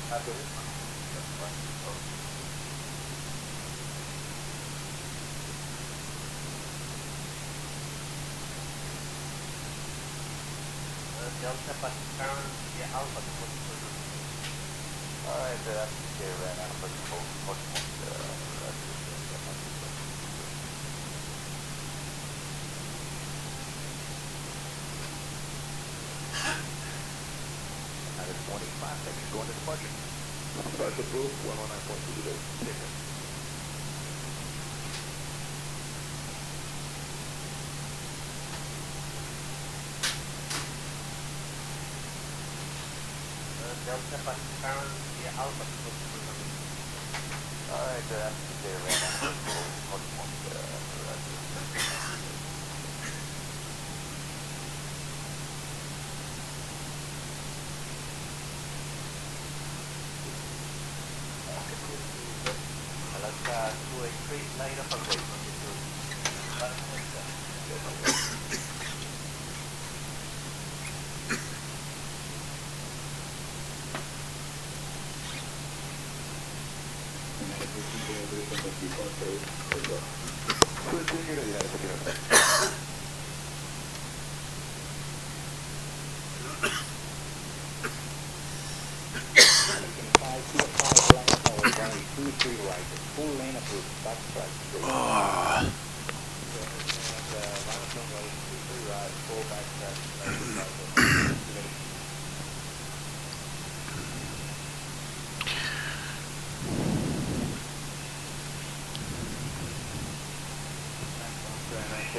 Delta Pacific via Alpha to Alright, that's okay, right now, but another 25 seconds going to the budget. Start approved, 119.2 today. Take it. Delta Pacific via Alpha to Alright, that's okay, right now, Alaska 283, light up and wait.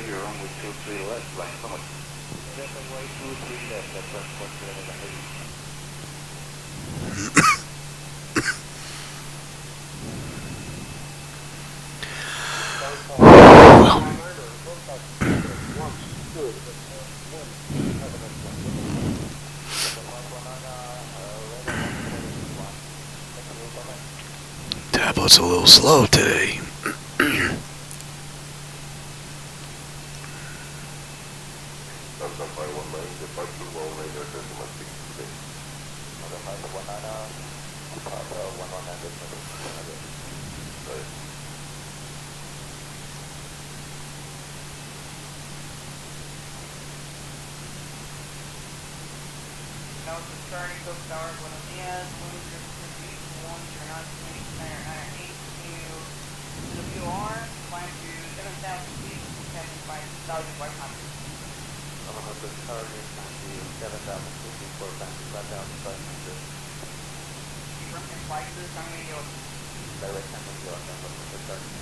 You're wrong with 2-3 left, like so much. That's a way 2-3 left, that's what Tablet's a little slow today. Starting Cook Tower, buenos días. Buenos días, one, you're not committing center 8 to WR, climb to 7,000 feet, 75,500. The target is 7,000 feet before back to 5,500. Keep running flights, how many yields? Direct handle yield, that's the target.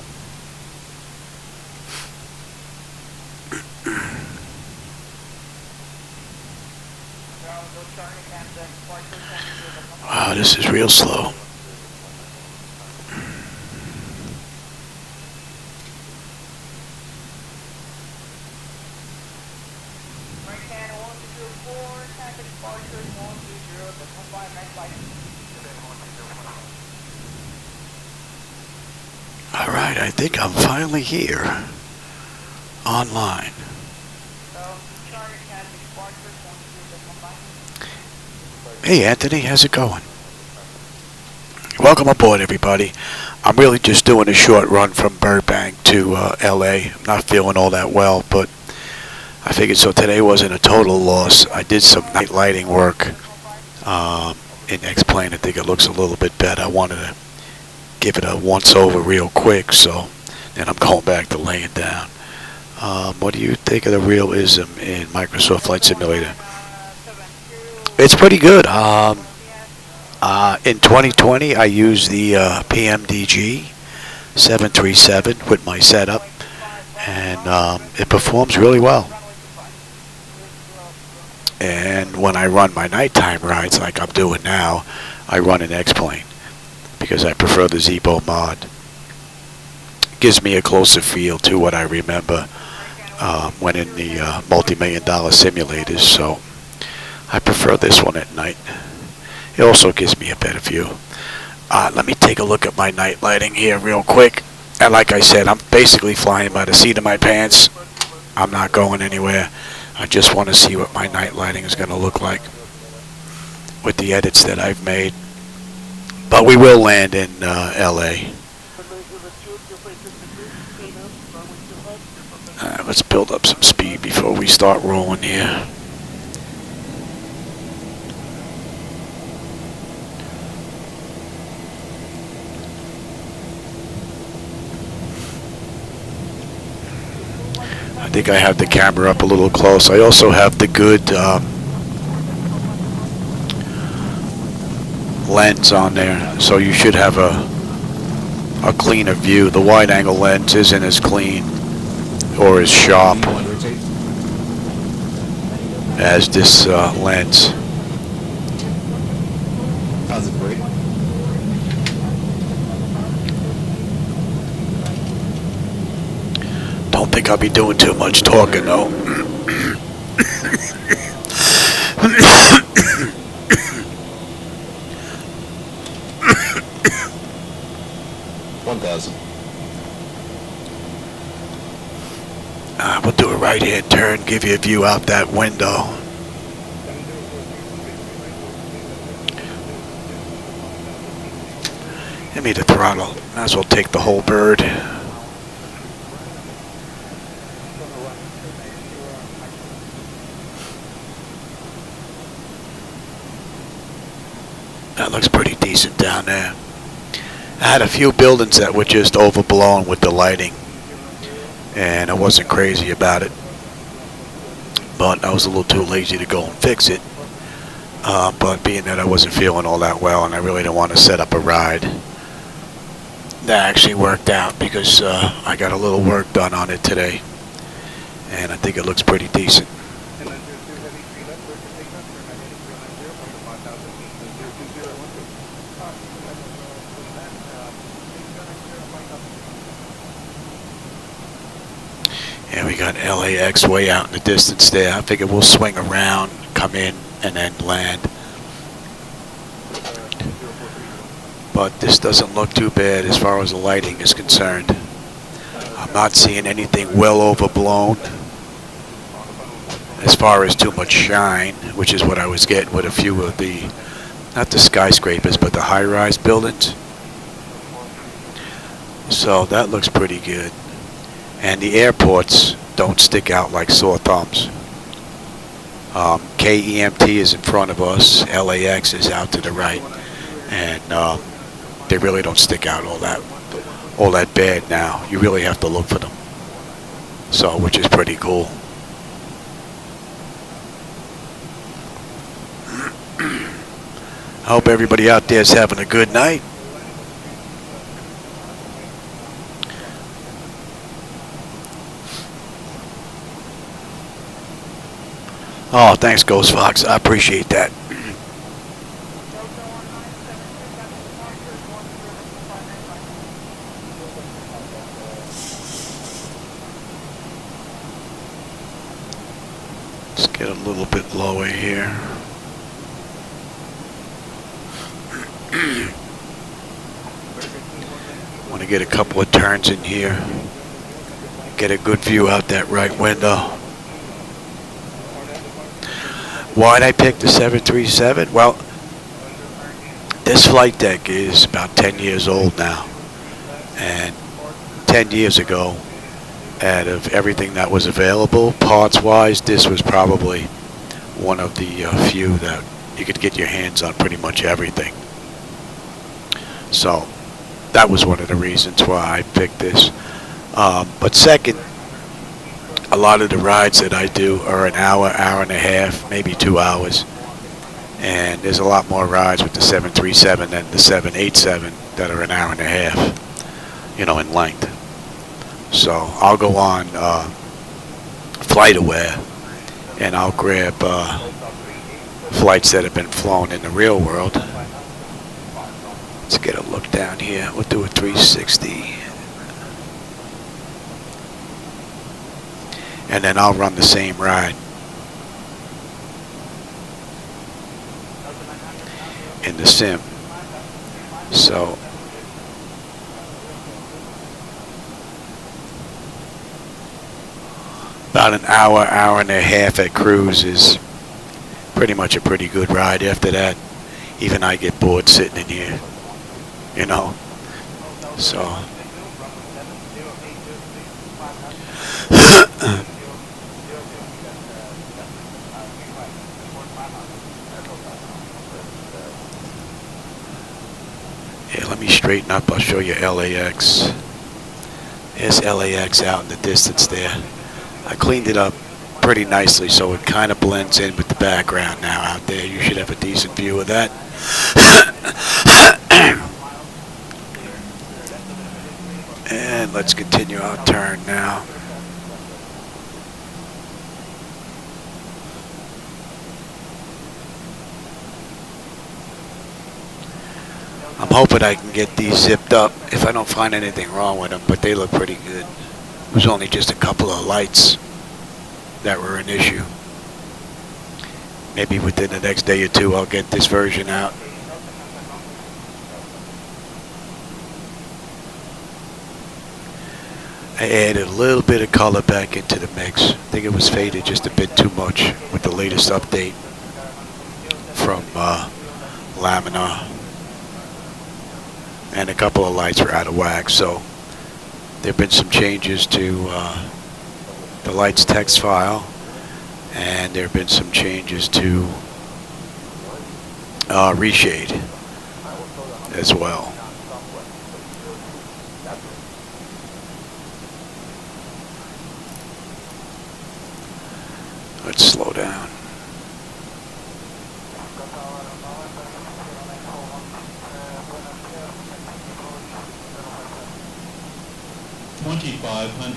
Wow, this is real slow. Alright, I think I'm finally here. Online. Hey Anthony, how's it going? Welcome aboard everybody. I'm really just doing a short run from Burbank to LA. I'm not feeling all that well, but I figured so today wasn't a total loss. I did some night lighting work in X-Plane. I think it looks a little bit better. I wanted to give it a once over real quick, so then I'm going back to laying down. What do you think of the realism in Microsoft Flight Simulator? It's pretty good. In 2020, I used the PMDG 737 with my setup, and it performs really well. And when I run my nighttime rides like I'm doing now, I run an X-Plane because I prefer the ZIBO mod. It gives me a closer feel to what I remember when in the multi-million-dollar simulators, so I prefer this one at night. It also gives me a better view. Let me take a look at my night lighting here real quick. And like I said, I'm basically flying by the seat of my pants. I'm not going anywhere. I just want to see what my night lighting is going to look like with the edits that I've made. But we will land in LA. Let's build up some speed before we start rolling here. I think I have the camera up a little close. I also have the good lens on there, so you should have a cleaner view. The wide angle lens isn't as clean or as sharp as this lens. How's it great? Don't think I'll be doing too much talking though. 1,000. We'll do a right-hand turn, give you a view out that window. Give me the throttle. Might as well take the whole bird. That looks pretty decent down there. I had a few buildings that were just overblown with the lighting, and I wasn't crazy about it, but I was a little too lazy to go and fix it. But being that I wasn't feeling all that well and I really didn't want to set up a ride, that actually worked out because I got a little work done on it today, and I think it looks pretty decent. And we got LAX way out in the distance there. I figure we'll swing around, come in, and then land. But this doesn't look too bad as far as the lighting is concerned. I'm not seeing anything well overblown as far as too much shine, which is what I was getting with a few of the, not the skyscrapers, but the high-rise buildings. So that looks pretty good. And the airports don't stick out like sore thumbs. KEMT is in front of us, LAX is out to the right, and they really don't stick out all that bad now. You really have to look for them. So, which is pretty cool. I hope everybody out there is having a good night. Oh, thanks, Ghost Fox. I appreciate that. Let's get a little bit lower here. Want to get a couple of turns in here. Get a good view out that right window. Why'd I pick the 737? Well, this flight deck is about 10 years old now. And 10 years ago, out of everything that was available, parts-wise, this was probably one of the few that you could get your hands on pretty much everything. So, that was one of the reasons why I picked this. But second, a lot of the rides that I do are an hour, hour and a half, maybe 2 hours. And there's a lot more rides with the 737 than the 787 that are an hour and a half, you know, in length. So I'll go on FlightAware and I'll grab flights that have been flown in the real world. Let's get a look down here. We'll do a 360. And then I'll run the same ride in the sim. So about an hour, hour and a half at cruise is pretty much a pretty good ride. After that, even I get bored sitting in here. you know. So yeah, let me straighten up. I'll show you LAX. There's LAX out in the distance there. I cleaned it up pretty nicely so it kind of blends in with the background now out there. You should have a decent view of that. And let's continue our turn now. I'm hoping I can get these zipped up if I don't find anything wrong with them, but they look pretty good. It was only just a couple of lights that were an issue. Maybe within the next day or two I'll get this version out. I added a little bit of color back into the mix. I think it was faded just a bit too much with the latest update from Laminar. And a couple of lights were out of whack, so there have been some changes to the lights text file, and there have been some changes to reshade as well. Let's slow down. $2,500.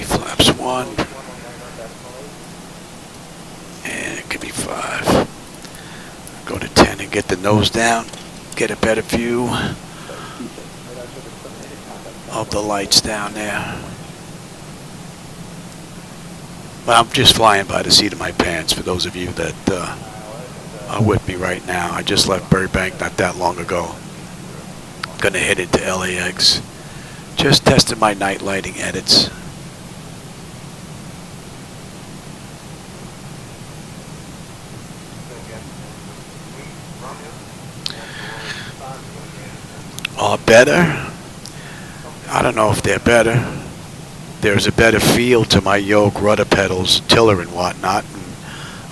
Flaps 1, and it could be 5. Go to 10 and get the nose down, get a better view of the lights down there. But I'm just flying by the seat of my pants for those of you that are with me right now. I just left Burbank not that long ago. Gonna head into LAX. Just tested my night lighting edits. Are better? I don't know if they're better. There's a better feel to my yoke, rudder pedals, tiller and whatnot, and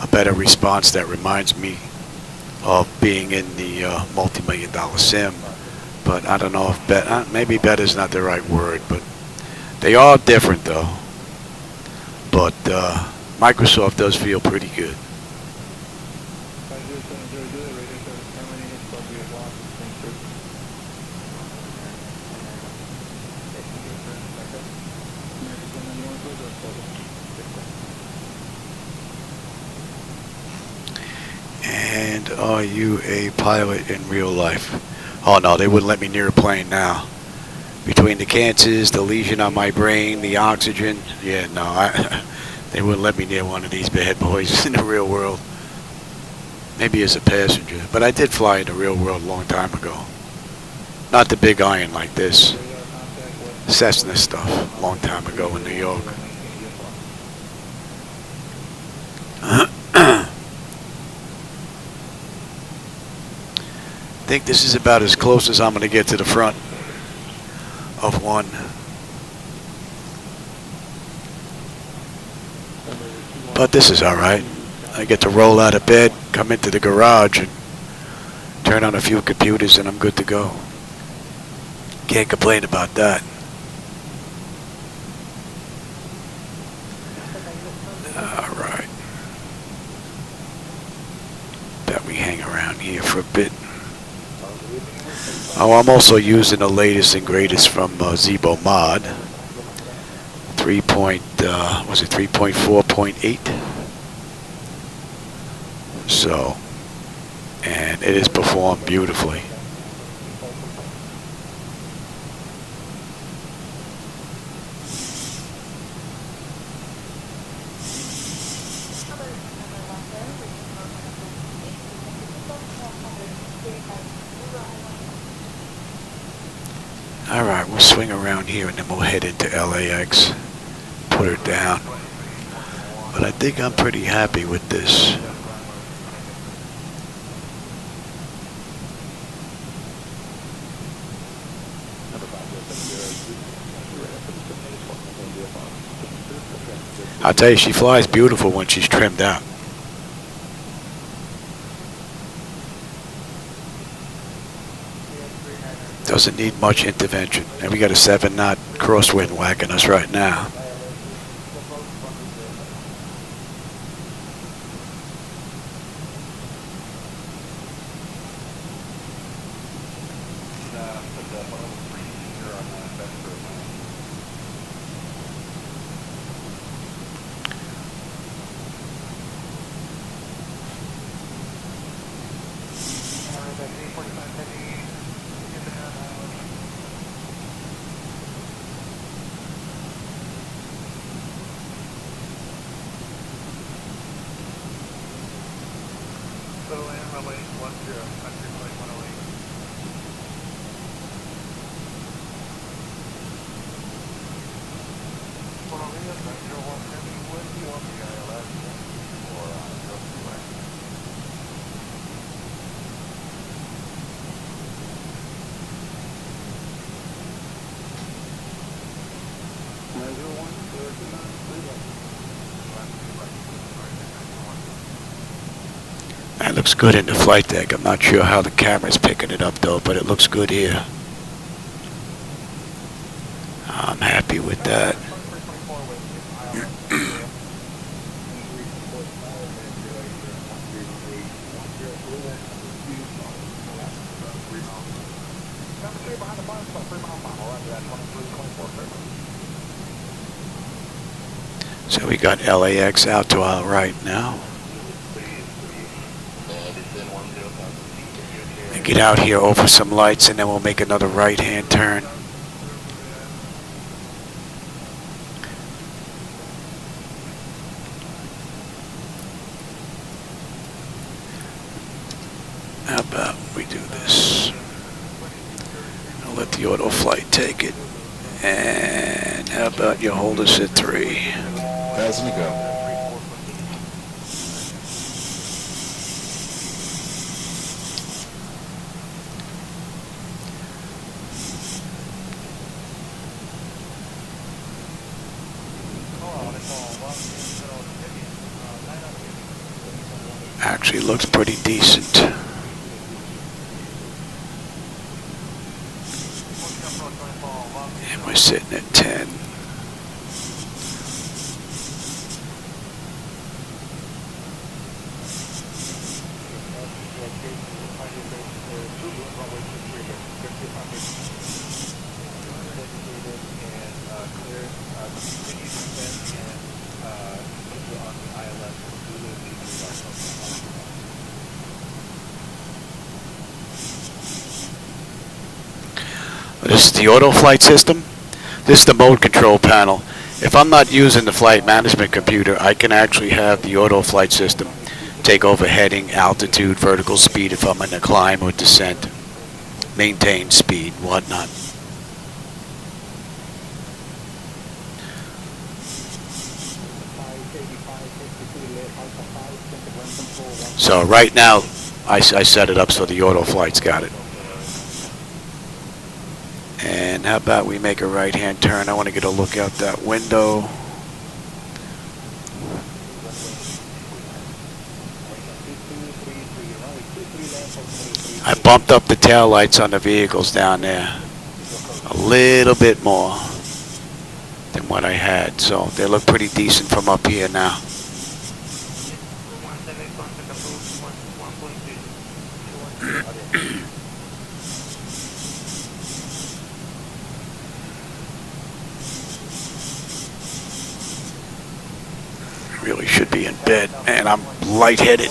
a better response that reminds me of being in the multi-million-dollar sim. But I don't know if maybe better is not the right word, but they are different though. But Microsoft does feel pretty good. And are you a pilot in real life? Oh no, they wouldn't let me near a plane now. Between the cancers, the lesion on my brain, the oxygen, yeah, no, they wouldn't let me near one of these bad boys in the real world. Maybe as a passenger, but I did fly in the real world a long time ago. Not the big iron like this. Cessna stuff, a long time ago in New York. I think this is about as close as I'm going to get to the front of one. But this is all right. I get to roll out of bed, come into the garage, and turn on a few computers, and I'm good to go. Can't complain about that. All right. Bet we hang around here for a bit. Oh, I'm also using the latest and greatest from ZIBO mod. 3.4.8. So and it is performed beautifully. Alright, we'll swing around here and then we'll head into LAX, put her down. But I think I'm pretty happy with this. I'll tell you, she flies beautiful when she's trimmed out. Doesn't need much intervention. And we got a 7-knot crosswind whacking us right now. That looks good in the flight deck. I'm not sure how the camera's picking it up though, but it looks good here. I'm happy with that. So we got LAX out to our right now. And get out here over some lights and then we'll make another right-hand turn. How about we do this? I'll let the auto flight take it. And how about you hold us at 3? 1,000 to go. Actually looks pretty decent. And we're sitting at 10. This is the auto flight system. This is the mode control panel. If I'm not using the flight management computer, I can actually have the auto flight system take over heading, altitude, vertical speed if I'm in a climb or descent, maintain speed, whatnot. So right now, I set it up so the auto flight's got it. And how about we make a right-hand turn? I want to get a look out that window. I bumped up the tail lights on the vehicles down there a little bit more than what I had, so they look pretty decent from up here now. Really should be in bed, man. I'm lightheaded.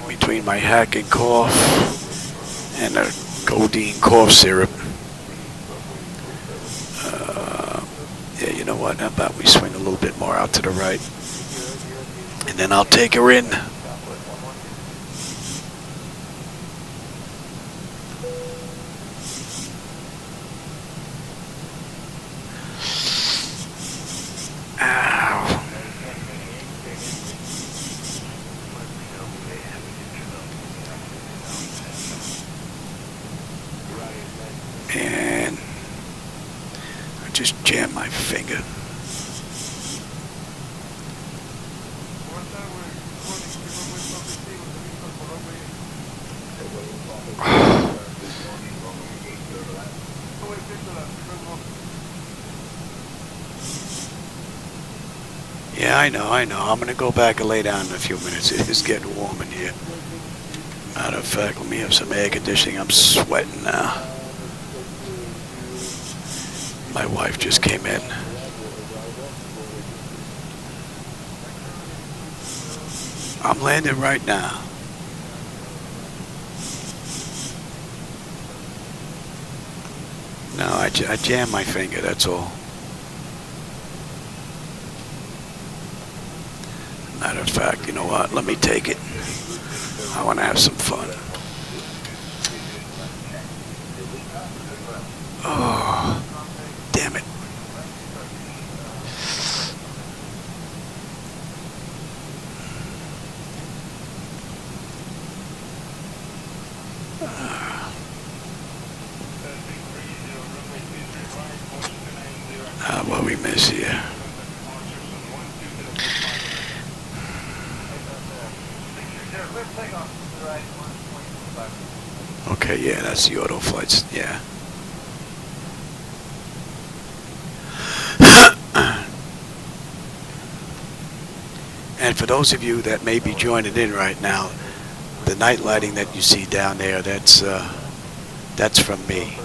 between my hacking cough and a codeine cough syrup. Yeah, you know what? How about we swing a little bit more out to the right, and then I'll take her in. Ow. And I just jammed my finger. Yeah, I know. I'm gonna go back and lay down in a few minutes. It is getting warm in here. Matter of fact, let me have some air conditioning. I'm sweating now. My wife just came in. I'm landing right now. No, I jammed my finger, that's all. Matter of fact, you know what? Let me take it. I want to have some fun. Oh, damn it. What we miss here. Okay, yeah, that's the auto flights, yeah. And for those of you that may be joining in right now, the night lighting that you see down there, that's from me.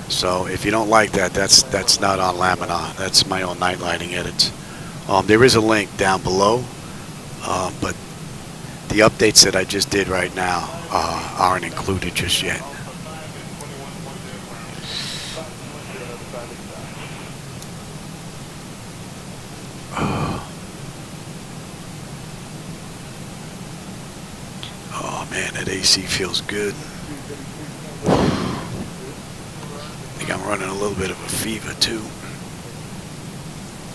So if you don't like that, that's not on Laminar. That's my own night lighting edits. There is a link down below, but the updates that I just did right now aren't included just yet. Oh man, that AC feels good. I think I'm running a little bit of a fever too.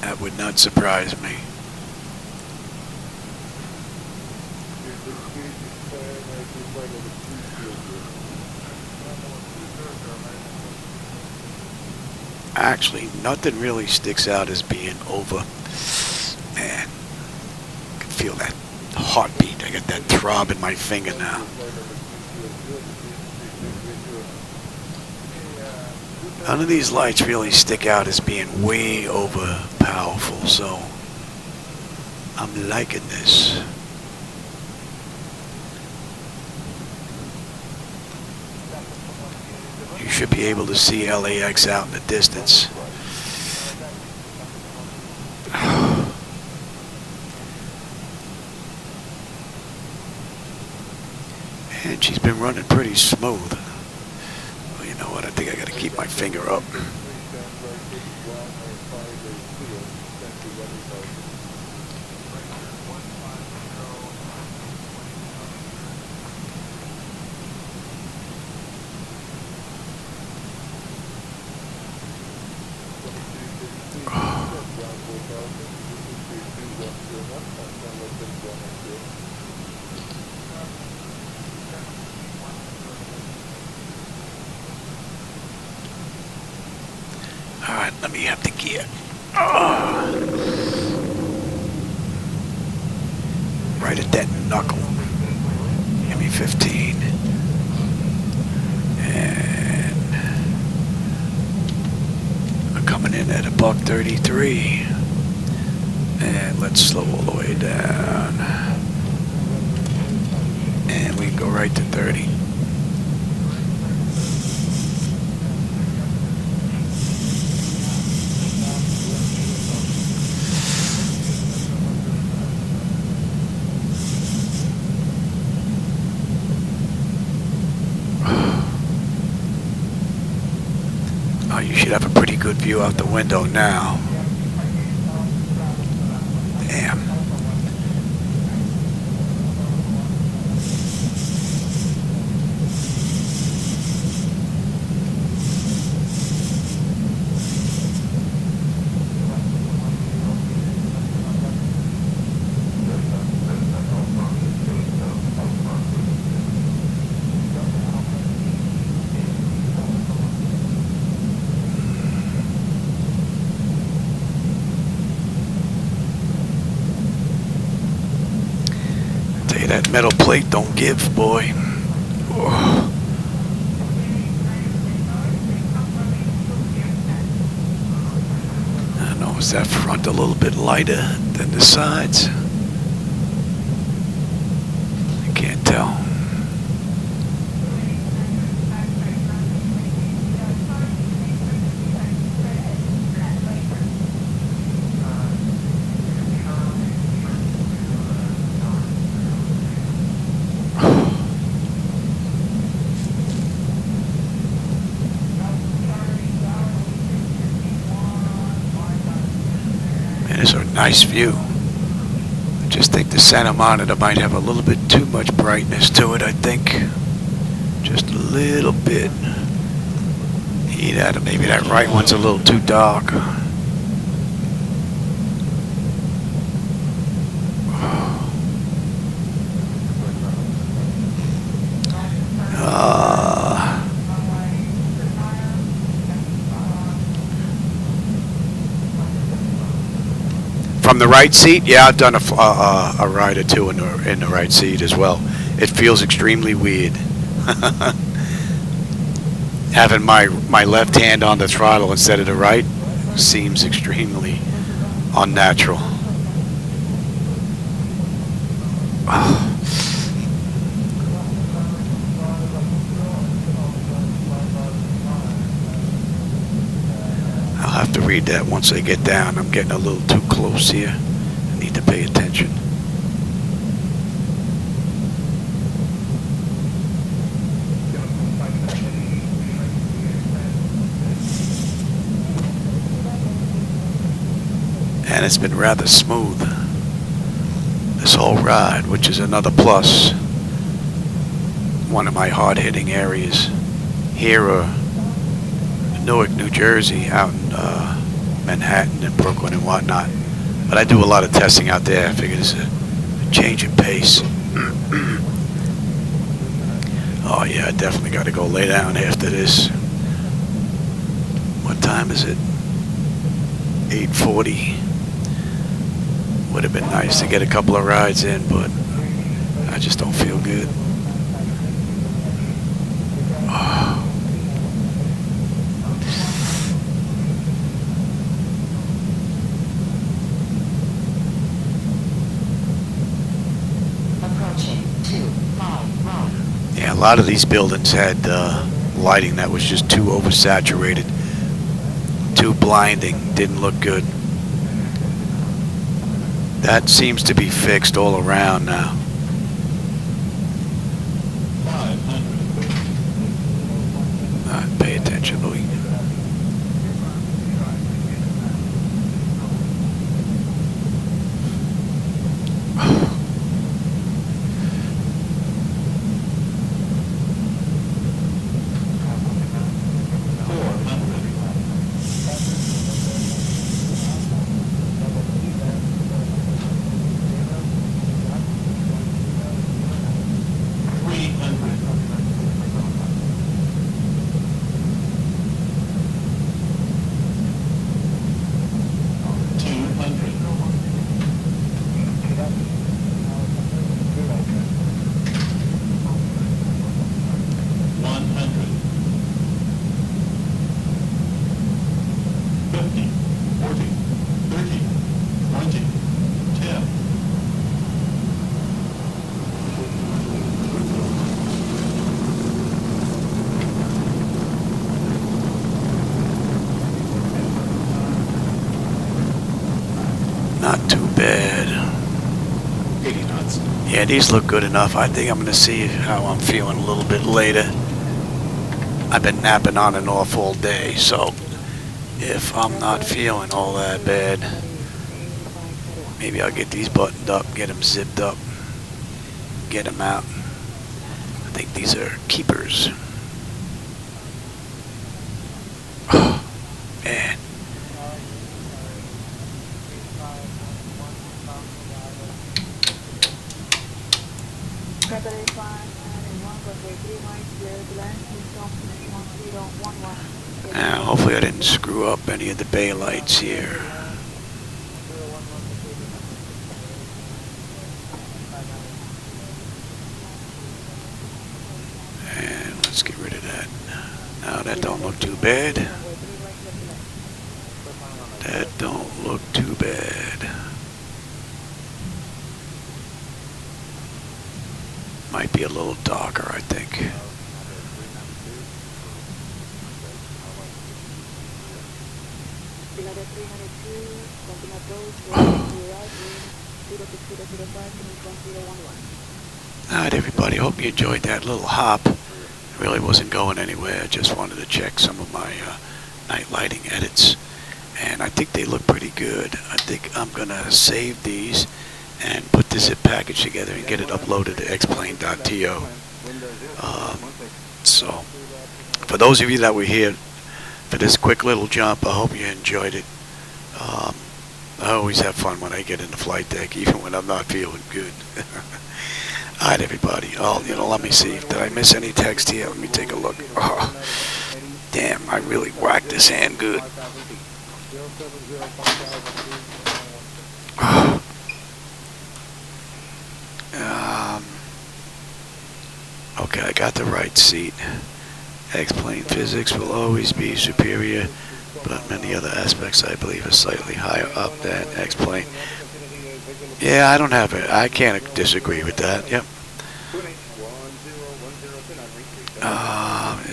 That would not surprise me. Actually, nothing really sticks out as being over. Man, I can feel that heartbeat. I got that throb in my finger now. None of these lights really stick out as being way over powerful, so I'm liking this. You should be able to see LAX out in the distance. And she's been running pretty smooth. Well, you know what? I think I gotta keep my finger up. Alright, let me have the gear. Right at that knuckle. Give me 15. And I'm coming in at $133. And let's slow all the way down. And we can go right to 30. good view out the window now. Damn. That metal plate don't give, boy. Oh. I don't know, is that front a little bit lighter than the sides? I can't tell. It's a nice view. I just think the center monitor might have a little bit too much brightness to it, I think. Just a little bit. Either maybe that right one's a little too dark. From the right seat, yeah, I've done a ride or two in the right seat as well. It feels extremely weird. Having my left hand on the throttle instead of the right seems extremely unnatural. I'll have to read that once I get down. I'm getting a little too close here. I need to pay attention. And it's been rather smooth, this whole ride, which is another plus. One of my hard-hitting areas here are Newark, New Jersey, out in Manhattan and Brooklyn and whatnot. But I do a lot of testing out there. I figured it's a change in pace. Oh yeah, I definitely got to go lay down after this. What time is it? 8:40. Would have been nice to get a couple of rides in, but I just don't feel good. Yeah, a lot of these buildings had lighting that was just too oversaturated, too blinding, didn't look good. That seems to be fixed all around now. 500. Pay attention, Louis. Not too bad. 80 knots. Yeah, these look good enough. I think I'm going to see how I'm feeling a little bit later. I've been napping on and off all day, so if I'm not feeling all that bad. Maybe I'll get these buttoned up, get them zipped up, get them out. I think these are keepers. Oh, man. Now, hopefully I didn't screw up any of the bay lights here. And let's get rid of that. Now that don't look too bad. That don't look too bad. Might be a little darker, I think. Alright, everybody. Hope you enjoyed that little hop. Really wasn't going anywhere. I just wanted to check some of my night lighting edits. And I think they look pretty good. I think I'm going to save these and put the zip package together and get it uploaded to xplane.to. So, for those of you that were here for this quick little jump, I hope you enjoyed it. I always have fun when I get in the flight deck, even when I'm not feeling good. Alright, everybody. Oh, let me see. Did I miss any text here? Let me take a look. Oh, damn, I really whacked this hand good. Okay, I got the right seat. X-plane physics will always be superior, but many other aspects I believe are slightly higher up than X-plane. Yeah, I can't disagree with that. Yep.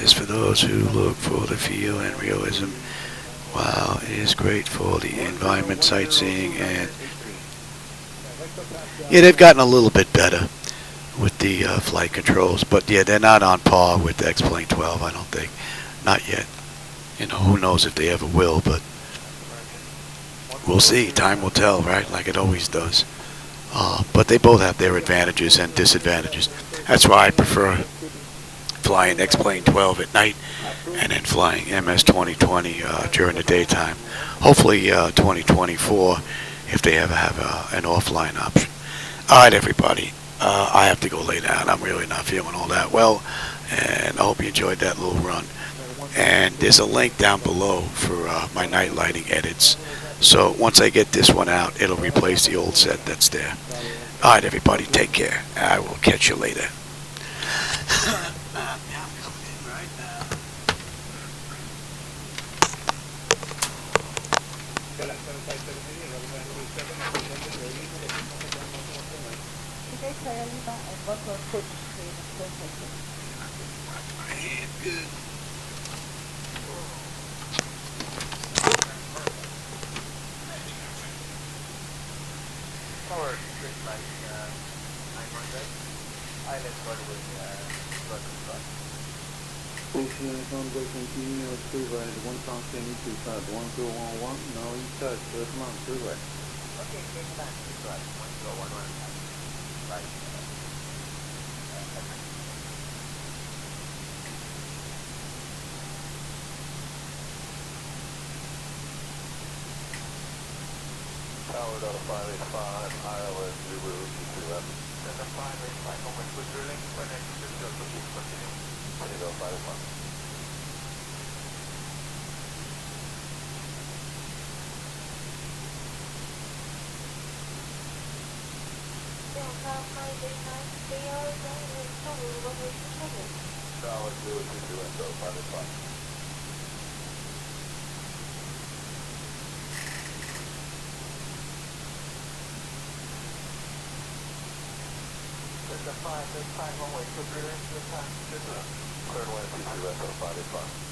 Is for those who look for the feel and realism. Wow, it is great for the environment, sightseeing, and yeah, they've gotten a little bit better with the flight controls, but yeah, they're not on par with the X-plane 12. I don't think, not yet. Who knows if they ever will, but we'll see. Time will tell, right? Like it always does. But they both have their advantages and disadvantages. That's why I prefer flying X-plane 12 at night and then flying MS 2020 during the daytime. Hopefully 2024 if they ever have an offline option. Alright, everybody. I have to go lay down. I'm really not feeling all that well, and I hope you enjoyed that little run. And there's a link down below for my night lighting edits. So once I get this one out, it'll replace the old set that's there. Alright, everybody, take care. I will catch you later. Good. Power street light 900. Island runway truck. Station runway continue freeway 1025 now you touch Burbank freeway. Okay, take that. 1011. Right. Tower Delta 585, Ireland, ZIBO, Delta 585, Homeland with drilling. When I should go to continue. Delta 585. Tower 022 and Delta 585. Delta 585, runway 23, this time. Cleared 123, Delta 585.